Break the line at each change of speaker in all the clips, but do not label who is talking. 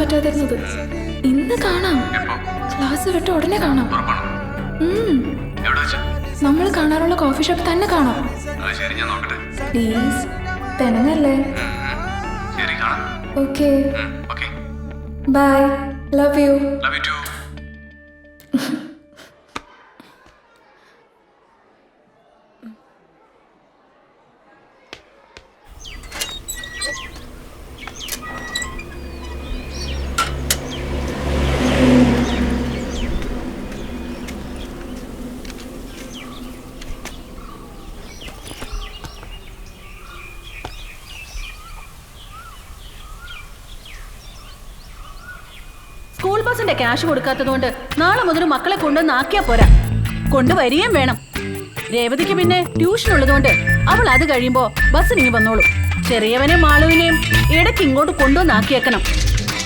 പറ്റാതിരുന്നത്. ഇന്ന് കാണാം. ക്ലാസ് വിട്ട് ഉടനെ കാണാം. നമ്മൾ കാണാറുള്ള കോഫി ഷോപ്പ് തന്നെ കാണാം. പ്ലീസ് പെനങ്ങല്ലേ. Okay bye. Love you.
School ബസിന്റെ ക്യാഷ് കൊടുക്കാത്തതുകൊണ്ട് നാളെ മുതൽ മക്കളെ കൊണ്ടുവന്ന് ആക്കിയാ പോരാ, കൊണ്ടുവരികയും വേണം. രേവതിക്ക് പിന്നെ ട്യൂഷൻ ഉള്ളതുകൊണ്ട് അവൾ അത് കഴിയുമ്പോ ബസ്സിനിങ്ങി വന്നോളൂ. ചെറിയവനെയും മാളുവിനെയും ഇടയ്ക്ക് ഇങ്ങോട്ട് കൊണ്ടുവന്ന് ആക്കിയേക്കണം.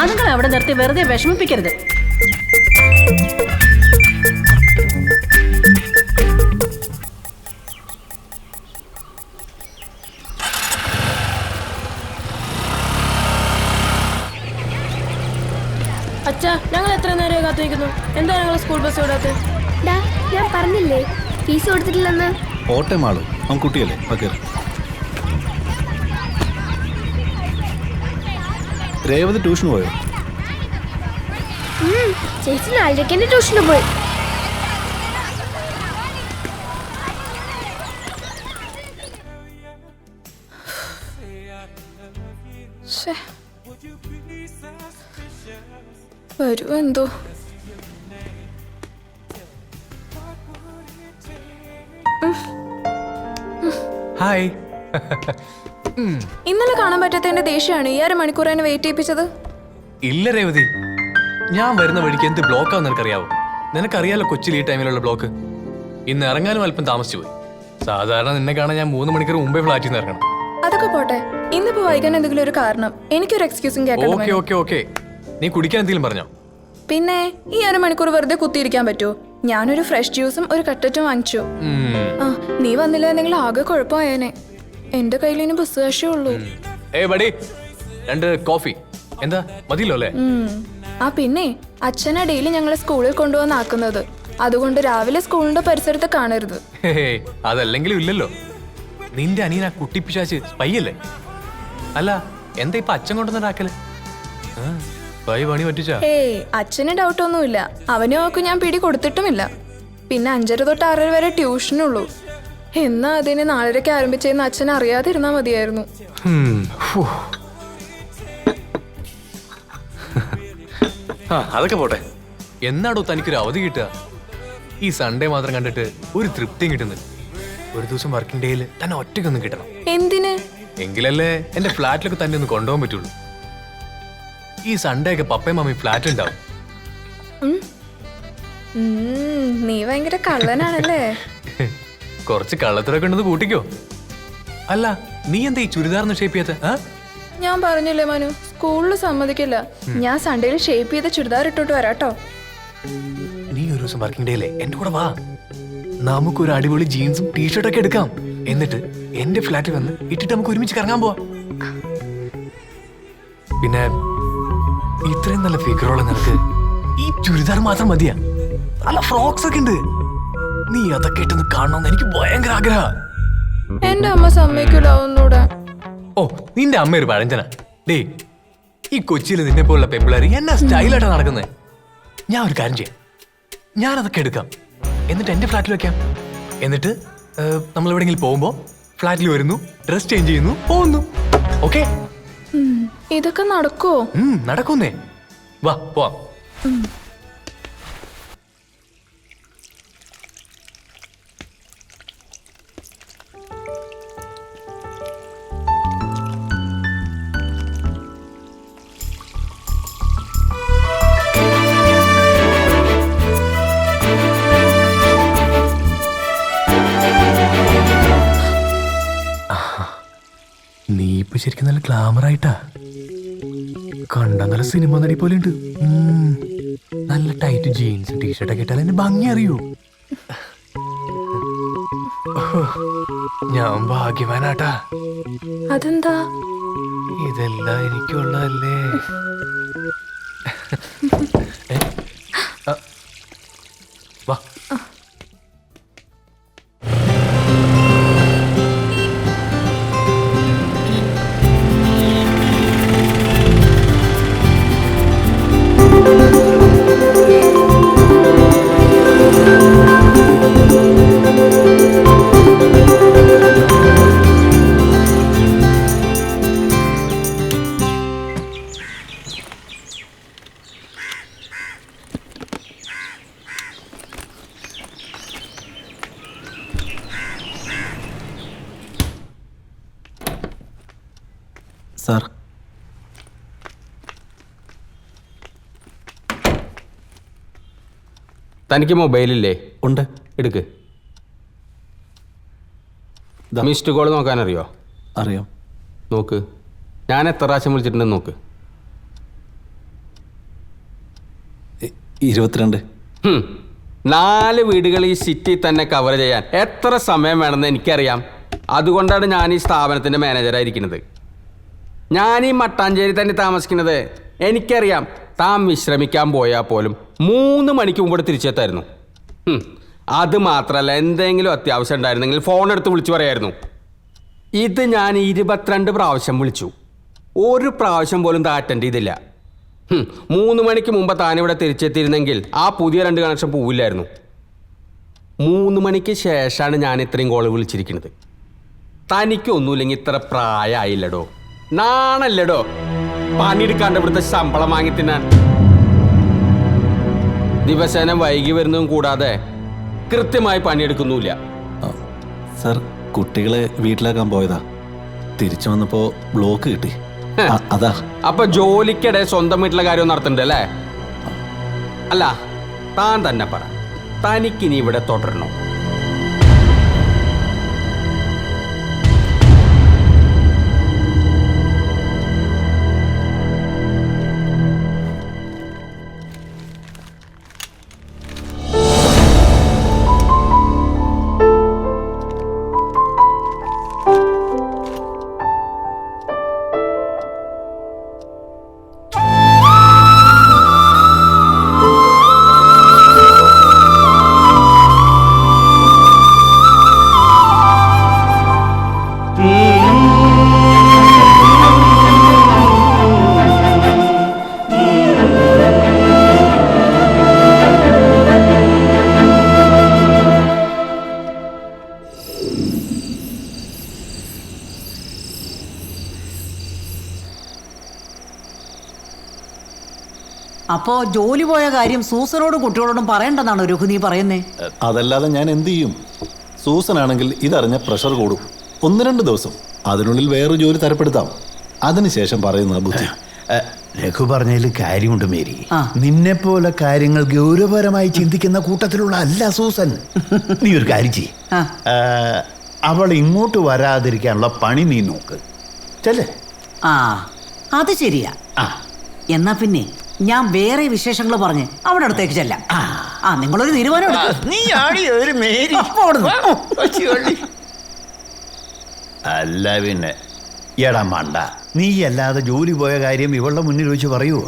അതുങ്ങളെ അവിടെ നിർത്തി വെറുതെ വിഷമിപ്പിക്കരുത്.
അച്ഛാ, ഞങ്ങൾ എത്ര നേരം കാത്തിരിക്കുന്നു. എന്താ ഞങ്ങൾ സ്കൂൾ ബസ് വിടാത്തത്?
ഞാൻ പറഞ്ഞില്ലേ ഫീസ് കൊടുത്തിട്ടില്ലെന്ന്.
ഓട്ടെ മാളു, അവൻ കുട്ടിയല്ലേ. ഓക്കെ, രേവതി ട്യൂഷന് പോയോ?
ചേച്ചി 4:30 ട്യൂഷന് പോയി.
വരുമോ എന്തോ.
ഹായ്.
ഇന്നലെ കാണാൻ പറ്റാത്തതിന്റെ ദേഷ്യമാണ് ഈ അരമണിക്കൂർ എന്നെ വെയിറ്റ് ചെയ്യിപ്പിച്ചത്.
ഇല്ല രേവതി, ഞാൻ വരുന്ന വഴിക്ക് എന്ത് ബ്ലോക്കാന്ന് നിനക്കറിയാവോ? നിനക്കറിയാലോ കൊച്ചിയിൽ ഈ ടൈമിലുള്ള ബ്ലോക്ക്. ഇന്ന് ഇറങ്ങാനും അല്പം താമസിച്ചു പോയി. സാധാരണ നിന്നെ കാണാൻ ഞാൻ 3 മണിക്കൂർ മുമ്പേ ഫ്ലാറ്റിൽ നിന്ന് ഇറങ്ങണം.
അതൊക്കെ പോട്ടെ, ഇന്നിപ്പോ വൈകാൻ എന്തെങ്കിലും ഒരു കാരണം. എനിക്കൊരു എക്സ്ക്യൂസും കേൾക്കണം.
ഓക്കെ ഓക്കെ ഓക്കെ, നീ കുടിക്കാൻ എന്തെങ്കിലും പറഞ്ഞോ?
പിന്നെ ഈ അരമണിക്കൂർ വെറുതെ കുത്തിയിരിക്കാൻ പറ്റുമോ? ഞാനൊരു ഫ്രഷ് ജ്യൂസും ഒരു കട്ടറ്റും വാങ്ങിച്ചു. ആ, നീ വന്നില്ല ആകെ കുഴപ്പമായേനെ. എന്റെ കയ്യിൽ ഇനി ബസ് കാശേ ഉള്ളൂ.
ബഡി, 2 കോഫി എന്താ മതിയല്ലോ അല്ലേ?
ആ പിന്നെ അച്ഛനാ ഡെയിലി ഞങ്ങളെ സ്കൂളിൽ കൊണ്ടുവന്നാക്കുന്നത്. അതുകൊണ്ട് രാവിലെ സ്കൂളിന്റെ പരിസരത്ത് കാണരുത്.
അതല്ലെങ്കിലും ഇല്ലല്ലോ. നിന്റെ അനിയൻ ആ കുട്ടിപ്പിശാച്ച് സ്പൈയല്ലേ? അല്ല, എന്താ ഇപ്പൊ അച്ഛൻ കൊണ്ടുവന്നാക്കല്? പണി പറ്റിച്ചാ?
ഏയ്, അച്ഛന് ഡൗട്ടൊന്നുമില്ല. അവനെ നോക്കും ഞാൻ പിടി കൊടുത്തിട്ടുമില്ല. പിന്നെ 5:30 തൊട്ട് 6:30 വരെ ട്യൂഷനുള്ളൂ. എന്നാ അതിന് 4:30 ആരംഭിച്ചെന്ന് അച്ഛൻ അറിയാതിരുന്നാ മതിയായിരുന്നു.
അതൊക്കെ പോട്ടെ. എന്നാടോ തനിക്കൊരു അവധി കിട്ടുക? ഈ സൺഡേ മാത്രം കണ്ടിട്ട് ഒരു തൃപ്തിയും കിട്ടുന്നത്. ഒരു ദിവസം വർക്കിംഗ് ഡേയിൽ തന്നെ ഒറ്റയ്ക്കൊന്നും കിട്ടണം.
എന്തിന്?
എങ്കിലല്ലേ എന്റെ ഫ്ലാറ്റിലൊക്കെ തന്നെ ഒന്ന് കൊണ്ടുപോകാൻ പറ്റുള്ളൂ. ഈ സൺഡേ ഒക്കെ പപ്പയും മമ്മി ഫ്ലാറ്റ് ഉണ്ടാവും.
നീ ഭയങ്കര കള്ളനാണല്ലേ.
കുറച്ച് കള്ളത്തിലൊക്കെ ഉണ്ടെന്ന് കൂട്ടിക്കോ. അല്ല, നീ എന്താ ഈ ചുരിദാറിന് ഷേപ്പ് ചെയ്യാത്ത?
ഞാൻ പറഞ്ഞില്ലേ മനു, സ്കൂളിൽ സമ്മതിക്കില്ല. ഞാൻ സൺഡേയിൽ ഷേപ്പ് ചെയ്ത ചുരിദാർ ഇട്ടോട്ട് വരാട്ടോ.
നീ ഒരു ദിവസം വർക്കിംഗ് ഡേയിലെ എന്റെ കൂടെ വാ. നമുക്കൊരു അടിപൊളി ജീൻസും ടീഷർട്ടൊക്കെ എടുക്കാം. എന്നിട്ട് എന്റെ ഫ്ലാറ്റിൽ വന്ന് ഇട്ടിട്ട് നമുക്ക് ഒരുമിച്ച് കറങ്ങാൻ പോവാ. പിന്നെ ഇത്രയും നല്ല ഫിഗറുള്ള നിനക്ക് ഈ ചുരിദാർ മാത്രം മതിയാ? നല്ല ഫ്രോക്സ് ഒക്കെ ഉണ്ട്. നീ അതൊക്കെ ഇട്ടൊന്ന് കാണണമെന്ന് എനിക്ക് ഭയങ്കര ആഗ്രഹ.
എന്റെ അമ്മ സമ്മതിക്കൂല ഒന്നൂടെ.
ഓ, നിന്റെ അമ്മ ഒരു പഴഞ്ചന. ഡേ, ഈ കൊച്ചിയിൽ നിന്നെ പോലുള്ള പെമ്പിളാര് എന്നാ സ്റ്റൈലായിട്ടാ നടക്കുന്നത്. ഞാൻ ഒരു കാര്യം ചെയ്യാം, ഞാനതൊക്കെ എടുക്കാം. എന്നിട്ട് എന്റെ ഫ്ലാറ്റിൽ വെക്കാം. എന്നിട്ട് നമ്മൾ എവിടെയെങ്കിലും പോകുമ്പോ ഫ്ലാറ്റിൽ വരുന്നു, ഡ്രസ് ചേഞ്ച് ചെയ്യുന്നു, പോകുന്നു. ഓക്കെ?
ഇതൊക്കെ നടക്കുവോ?
നടക്കുന്നേ. വാ പോവാം. നീ ഇപ്പൊ ശരിക്കും നല്ല ഗ്ലാമർ ആയിട്ടാ. കണ്ട നല്ല സിനിമ നടി പോലെ ഉണ്ട്. നല്ല ടൈറ്റ് ജീൻസ് ടീഷർട്ടൊക്കെ ഇട്ടാൽ എന്റെ ഭംഗി അറിയൂ. ഞാൻ ഭാഗ്യവാനാട്ടാ.
അതെന്താ?
ഇതെല്ലാം എനിക്കുള്ളതല്ലേ. വാ.
സാർ,
തനിക്ക് മൊബൈലില്ലേ?
ഉണ്ട്.
എടുക്ക്.
ദാ.
മിസ്ഡ് കോൾ നോക്കാനറിയോ?
അറിയാം.
നോക്ക്. ഞാൻ എത്ര പ്രാവശ്യം വിളിച്ചിട്ടുണ്ടെന്ന് നോക്ക്.
22.
4 വീടുകൾ ഈ സിറ്റി തന്നെ കവർ ചെയ്യാൻ എത്ര സമയം വേണമെന്ന് എനിക്കറിയാം. അതുകൊണ്ടാണ് ഞാൻ ഈ സ്ഥാപനത്തിൻ്റെ മാനേജറായിരിക്കുന്നത്. ഞാൻ ഈ മട്ടാഞ്ചേരി തന്നെ താമസിക്കുന്നത്. എനിക്കറിയാം താൻ വിശ്രമിക്കാൻ പോയാൽ പോലും 3 മണിക്ക് മുമ്പ് തിരിച്ചെത്തായിരുന്നു. അത് മാത്രമല്ല, എന്തെങ്കിലും അത്യാവശ്യം ഉണ്ടായിരുന്നെങ്കിൽ ഫോൺ എടുത്ത് വിളിച്ചു പറയായിരുന്നു. ഇത് ഞാൻ 22 പ്രാവശ്യം വിളിച്ചു. ഒരു പ്രാവശ്യം പോലും താൻ അറ്റൻഡ് ചെയ്തില്ല. 3 മണിക്ക് മുമ്പ് താനിവിടെ തിരിച്ചെത്തിയിരുന്നെങ്കിൽ ആ പുതിയ 2 കണക്ഷൻ പോവില്ലായിരുന്നു. 3 മണിക്ക് ശേഷമാണ് ഞാൻ ഇത്രയും കോൾ വിളിച്ചിരിക്കുന്നത്. തനിക്കൊന്നുമില്ലെങ്കിൽ ഇത്ര പ്രായമായില്ലടോ, നാണല്ലടോ പണിയെടുക്കാണ്ട് ഇവിടുത്തെ ശമ്പളം വാങ്ങി തിന്നാൻ. ദിവസേന വൈകി വരുന്നതും കൂടാതെ കൃത്യമായി പണിയെടുക്കുന്നുമില്ല.
സാർ, കുട്ടികളെ വീട്ടിലാക്കാൻ പോയതാ. തിരിച്ചു വന്നപ്പോ ബ്ലോക്ക് കിട്ടി. അതാ.
അപ്പൊ ജോലിക്കിടെ സ്വന്തം വീട്ടിലെ കാര്യം നടത്തുന്നുണ്ട് അല്ലേ? അല്ല, താൻ തന്നെ പറ, തനിക്കിനി ഇവിടെ തുടരണോ?
അപ്പോ ജോലി പോയ കാര്യം സൂസനോടും കുട്ടികളോടും പറയണ്ടെന്നാണോ രഘു നീ പറയുന്നേ?
അതല്ലാതെ ഞാൻ എന്ത് ചെയ്യും? സൂസനാണെങ്കിൽ ഇതറിഞ്ഞ പ്രഷർ കൂടും. 1-2 ദിവസം അതിനുള്ളിൽ വേറൊരു ജോലി തരപ്പെടുത്താം. അതിനുശേഷം പറയുന്ന ബുദ്ധി.
രഘു പറഞ്ഞതിൽ കാര്യമുണ്ട് മേരി. നിന്നെ പോലെ കാര്യങ്ങൾ ഗൗരവപരമായി ചിന്തിക്കുന്ന കൂട്ടത്തിലുള്ള അല്ല സൂസൻ. നീ ഒരു കാര്യം ചെയ്യ്, അവൾ ഇങ്ങോട്ട് വരാതിരിക്കാനുള്ള പണി നീ നോക്ക്. ചെല്ലേ.
ആ, അത് ശരിയാ. എന്നാ പിന്നെ ഞാൻ വേറെ വിശേഷങ്ങൾ പറഞ്ഞ് അവിടെ അടുത്തേക്ക് ചെല്ലാം. നിങ്ങളൊരു തീരുമാനം എടുക്ക്.
നീ ആടി ഒരു മേരി. അല്ല പിന്നെ എടാ മണ്ട, നീ അല്ലാതെ ജോലി പോയ കാര്യം ഇവളുടെ മുന്നിൽ വെച്ച് പറയുവോ?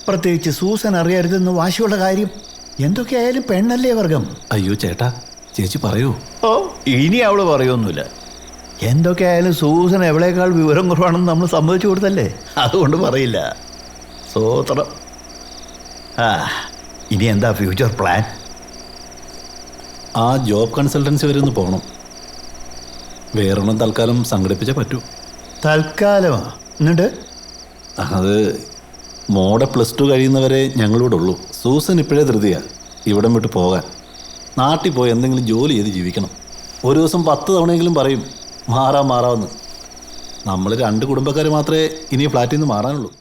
പ്രത്യേകിച്ച് സൂസൻ അറിയരുതെന്ന് വാശിയുള്ള കാര്യം. എന്തൊക്കെയായാലും പെണ്ണല്ലേ വർഗം.
അയ്യോ ചേട്ടാ, ചേച്ചി പറയൂ.
ഇനി അവള് പറയൊന്നുമില്ല. എന്തൊക്കെയായാലും സൂസൻ എവളേക്കാൾ വിവരം കുറവാണെന്ന് നമ്മൾ സമ്മതിച്ചു കൊടുത്തല്ലേ, അതുകൊണ്ട് പറയില്ല. സ്വോത്രം. ഇനി എന്താ ഫ്യൂച്ചർ പ്ലാൻ?
ആ ജോബ് കൺസൾട്ടൻസി വരെ ഒന്ന് പോകണം. വേറൊന്നും തൽക്കാലം സംഘടിപ്പിച്ചേ പറ്റൂ.
തൽക്കാലമാ? എന്നിട്ട്
അത് മോടെ +2 കഴിയുന്നവരെ ഞങ്ങളിവിടെ ഉള്ളൂ. സൂസൻ ഇപ്പോഴേ ധൃതിയാ ഇവിടം വിട്ട് പോകാൻ. നാട്ടിൽ പോയി എന്തെങ്കിലും ജോലി ചെയ്ത് ജീവിക്കണം. ഒരു ദിവസം 10 തവണയെങ്കിലും പറയും മാറാമെന്ന്. നമ്മൾ 2 കുടുംബക്കാർ മാത്രമേ ഇനി ഫ്ലാറ്റിൽ നിന്ന് മാറാനുള്ളൂ.